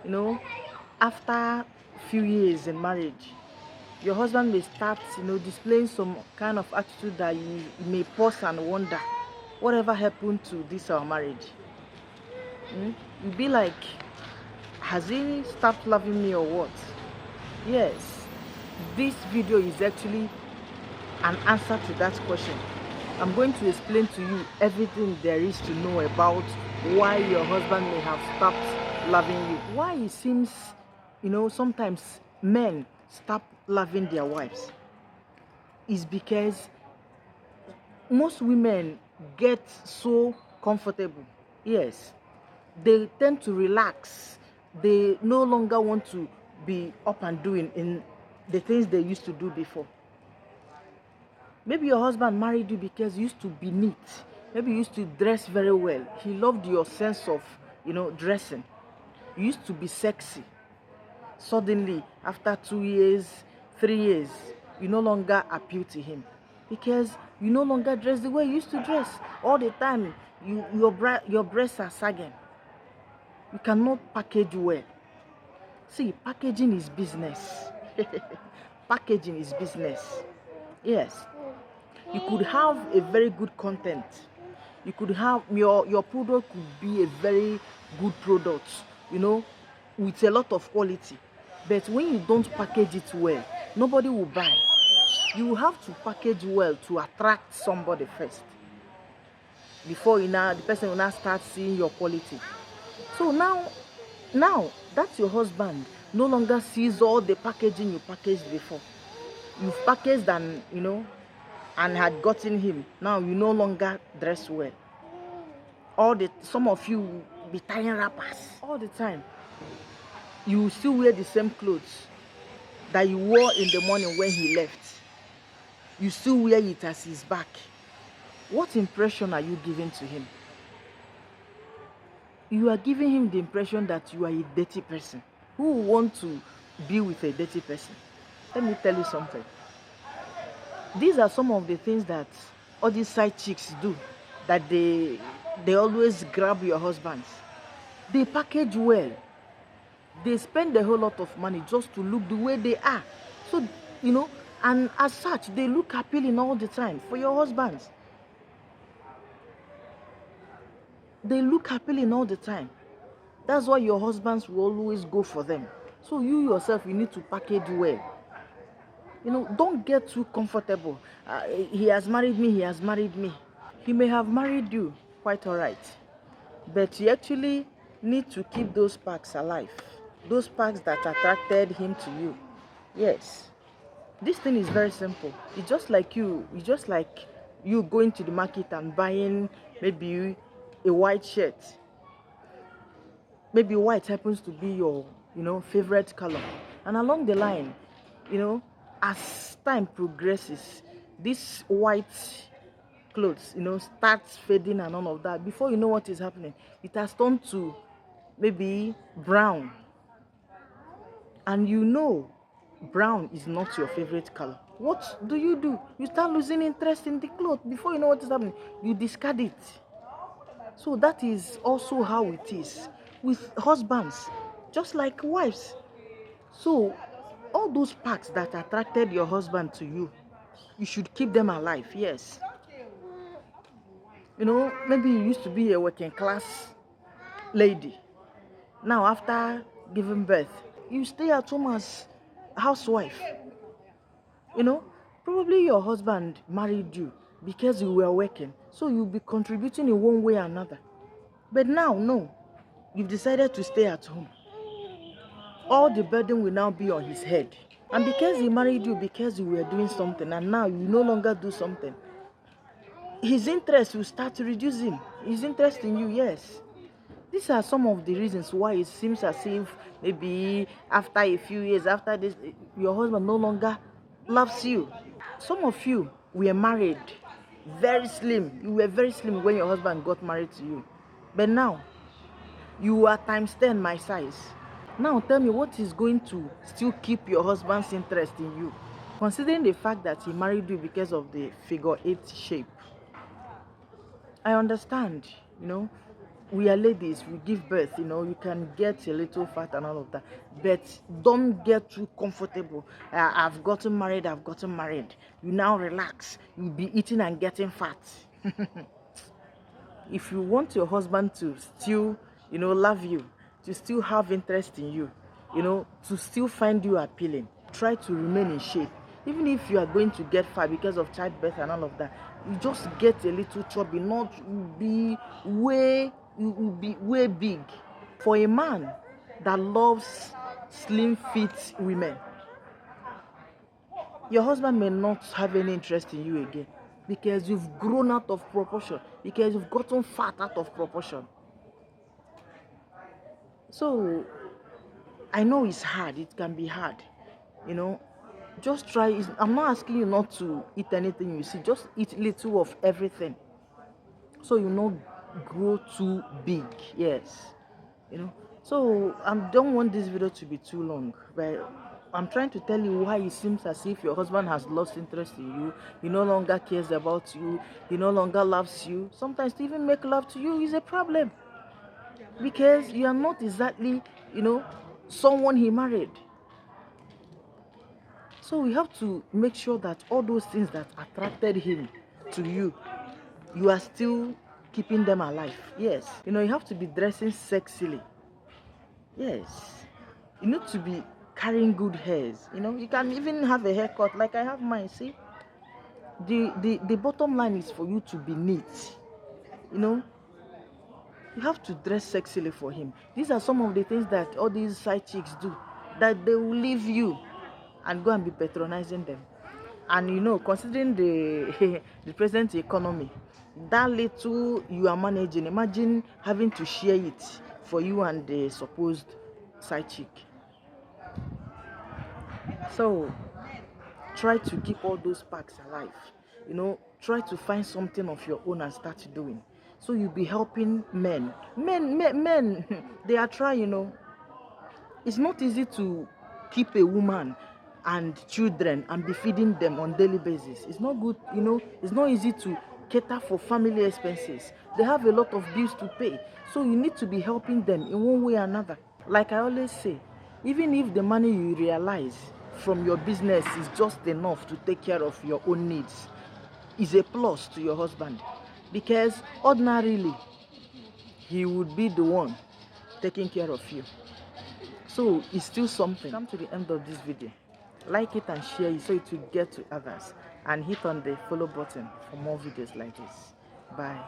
you know, after a few years in marriage, your husband may start, displaying some kind of attitude that you may pause and wonder, whatever happened to this our marriage? You'll be like, has he stopped loving me or what? Yes, this video is actually an answer to that question. I'm going to explain to you everything there is to know about why your husband may have stopped loving you. Why it seems, sometimes men stop loving their wives is because most women get so comfortable. Yes, they tend to relax. They no longer want to be up and doing in the things they used to do before. Maybe your husband married you because you used to be neat. Maybe you used to dress very well. He loved your sense of, dressing. You used to be sexy. Suddenly, after 2 years, 3 years, you no longer appeal to him because you no longer dress the way you used to dress. All the time, your breasts are sagging. You cannot package well. See, packaging is business. Packaging is business. Yes. You could have a very good content. You could have your product could be a very good product, with a lot of quality. But when you don't package it well, nobody will buy. You have to package well to attract somebody first. Before the person will now start seeing your quality. So now that's your husband no longer sees all the packaging you packaged before. You've packaged and had gotten him. Now you no longer dress well. Some of you will be tying wrappers all the time. You still wear the same clothes that you wore in the morning when he left. You still wear it as he's back. What impression are you giving to him? You are giving him the impression that you are a dirty person. Who will want to be with a dirty person? Let me tell you something. These are some of the things that all these side chicks do, that they always grab your husbands. They package well. They spend a whole lot of money just to look the way they are. So, and as such, they look appealing all the time for your husbands. They look appealing all the time. That's why your husbands will always go for them. So you yourself, you need to package well. Don't get too comfortable. He has married me, he has married me. He may have married you, quite all right. But you actually need to keep those sparks alive. Those sparks that attracted him to you. Yes. This thing is very simple. It's just like you going to the market and buying maybe a white shirt. Maybe white happens to be your, favorite color. And along the line, as time progresses, this white clothes, starts fading and all of that. Before you know what is happening, it has turned to maybe brown. And brown is not your favorite color. What do? You start losing interest in the cloth. Before you know what is happening, you discard it. So that is also how it is with husbands, just like wives. So all those sparks that attracted your husband to you, you should keep them alive. Yes. Maybe you used to be a working class lady. Now, after giving birth, you stay at home as a housewife. Probably your husband married you because you were working. So you'll be contributing in one way or another. But now, no. You've decided to stay at home. All the burden will now be on his head. And because he married you because you were doing something and now you no longer do something, his interest will start reducing. His interest in you, yes. These are some of the reasons why it seems as if maybe after a few years, after this, your husband no longer loves you. Some of you were married very slim. You were very slim when your husband got married to you. But now, you are times 10 my size. Now tell me, what is going to still keep your husband's interest in you? Considering the fact that he married you because of the figure 8 shape. I understand, we are ladies, we give birth, you can get a little fat and all of that, but don't get too comfortable. I've gotten married. You now relax, you'll be eating and getting fat. If you want your husband to still, love you, to still have interest in you, to still find you appealing, try to remain in shape. Even if you are going to get fat because of childbirth and all of that, you just get a little chubby, not be way, you will be way big. For a man that loves slim fit women, your husband may not have any interest in you again because you've grown out of proportion, because you've gotten fat out of proportion. So I know it's hard, it can be hard, you know. Just try. I'm not asking you not to eat anything you see, just eat little of everything so you not grow too big. Yes, you know. So I don't want this video to be too long, but I'm trying to tell you why it seems as if your husband has lost interest in you. He no longer cares about you. He no longer loves you. Sometimes to even make love to you is a problem because you are not exactly, someone he married. So we have to make sure that all those things that attracted him to you, you are still keeping them alive. Yes, you have to be dressing sexily. Yes, you need to be carrying good hairs. You can even have a haircut like I have mine. See, the bottom line is for you to be neat. You have to dress sexily for him. These are some of the things that all these side chicks do, that they will leave you and go and be patronizing them. And considering the the present economy, that little you are managing, imagine having to share it for you and the supposed side chick. So try to keep all those sparks alive. Try to find something of your own and start doing, so you'll be helping men. They are trying. It's not easy to keep a woman and children and be feeding them on daily basis. It's not good. It's not easy to cater for family expenses. They have a lot of bills to pay, so you need to be helping them in one way or another. Like I always say, even if the money you realize from your business is just enough to take care of your own needs, is a plus to your husband, because ordinarily he would be the one taking care of you. So it's still something. Come to the end of this video, like it and share it so it will get to others, and hit on the follow button for more videos like this. Bye.